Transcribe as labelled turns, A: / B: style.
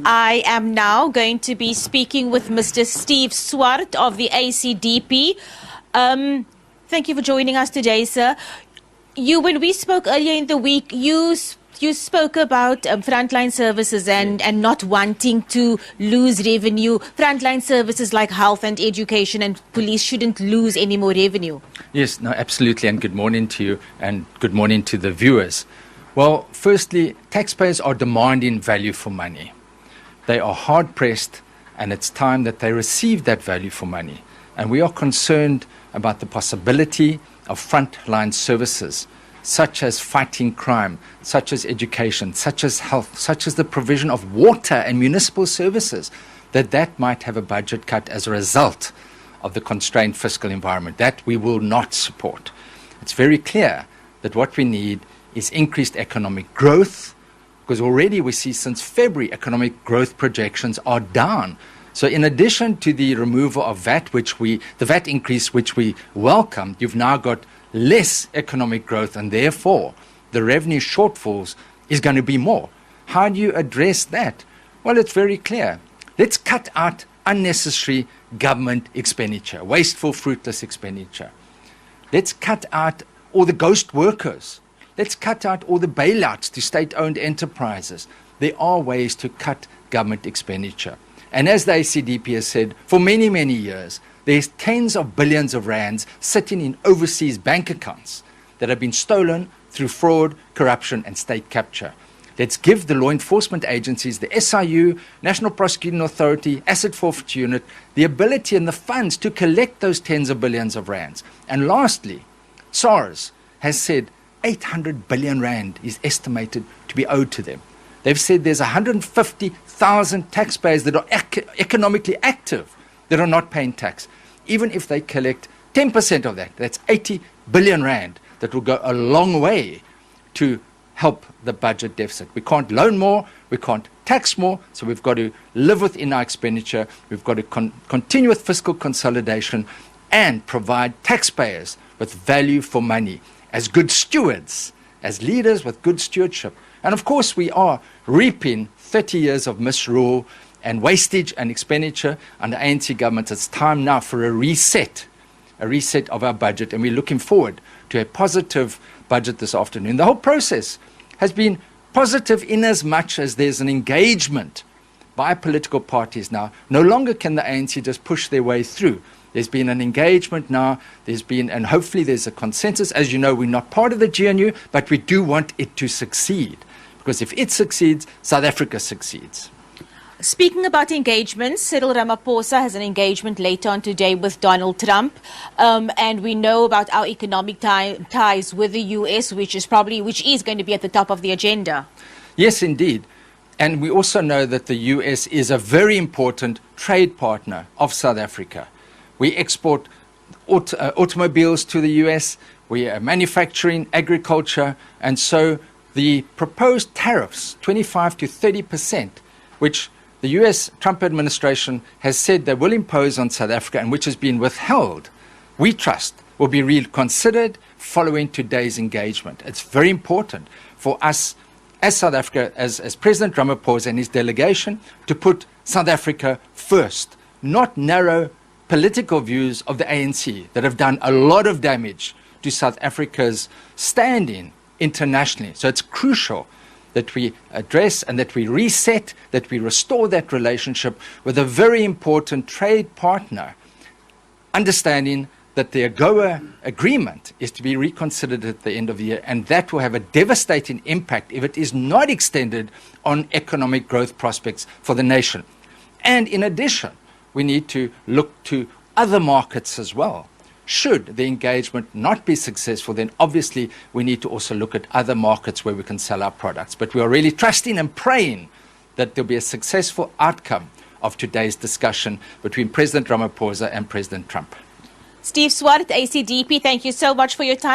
A: I am now going to be speaking with Mr. Steve Swart of the ACDP. Thank you for joining us today, sir. When we spoke earlier in the week, you spoke about frontline services and not wanting to lose revenue. Frontline services like health and education and police shouldn't lose any more revenue.
B: Yes, no, absolutely. And good morning to you and good morning to the viewers. Well, firstly, taxpayers are demanding value for money. They are hard-pressed, and it's time that they receive that value for money. And we are concerned about the possibility of frontline services, such as fighting crime, such as education, such as health, such as the provision of water and municipal services, that might have a budget cut as a result of the constrained fiscal environment. That we will not support. It's very clear that what we need is increased economic growth, because already we see since February economic growth projections are down. So in addition to the removal of VAT, the VAT increase which we welcomed, you've now got less economic growth, and therefore the revenue shortfalls is going to be more. How do you address that? Well, it's very clear. Let's cut out unnecessary government expenditure, wasteful, fruitless expenditure. Let's cut out all the ghost workers. Let's cut out all the bailouts to state-owned enterprises. There are ways to cut government expenditure. And as the ACDP has said, for many, many years, there's tens of billions of rands sitting in overseas bank accounts that have been stolen through fraud, corruption, and state capture. Let's give the law enforcement agencies, the SIU, National Prosecuting Authority, Asset Forfeiture Unit, the ability and the funds to collect those tens of billions of rands. And lastly, SARS has said 800 billion rand is estimated to be owed to them. They've said there's 150,000 taxpayers that are economically active that are not paying tax. Even if they collect 10% of that, that's 80 billion rand that will go a long way to help the budget deficit. We can't loan more, we can't tax more, so we've got to live within our expenditure, we've got to continue with fiscal consolidation and provide taxpayers with value for money as good stewards, as leaders with good stewardship. And of course we are reaping 30 years of misrule and wastage and expenditure under ANC government. It's time now for a reset of our budget, and we're looking forward to a positive budget this afternoon. The whole process has been positive in as much as there's an engagement by political parties now. No longer can the ANC just push their way through. There's been an engagement now, and hopefully there's a consensus. As you know, we're not part of the GNU, but we do want it to succeed. Because if it succeeds, South Africa succeeds.
A: Speaking about engagements, Cyril Ramaphosa has an engagement later on today with Donald Trump. And we know about our economic ties with the US, which is going to be at the top of the agenda.
B: Yes, indeed. And we also know that the US is a very important trade partner of South Africa. We export automobiles to the US, we are manufacturing, agriculture, and so the proposed tariffs, 25 to 30%, which the US Trump administration has said they will impose on South Africa and which has been withheld, we trust will be reconsidered following today's engagement. It's very important for us as South Africa, as President Ramaphosa and his delegation, to put South Africa first, not narrow political views of the ANC that have done a lot of damage to South Africa's standing internationally. So it's crucial that we address and that we reset, that we restore that relationship with a very important trade partner, understanding that the AGOA agreement is to be reconsidered at the end of the year, and that will have a devastating impact if it is not extended on economic growth prospects for the nation. And in addition, we need to look to other markets as well. Should the engagement not be successful, then obviously we need to also look at other markets where we can sell our products. But we are really trusting and praying that there'll be a successful outcome of today's discussion between President Ramaphosa and President Trump.
A: Steve Swart at ACDP, thank you so much for your time.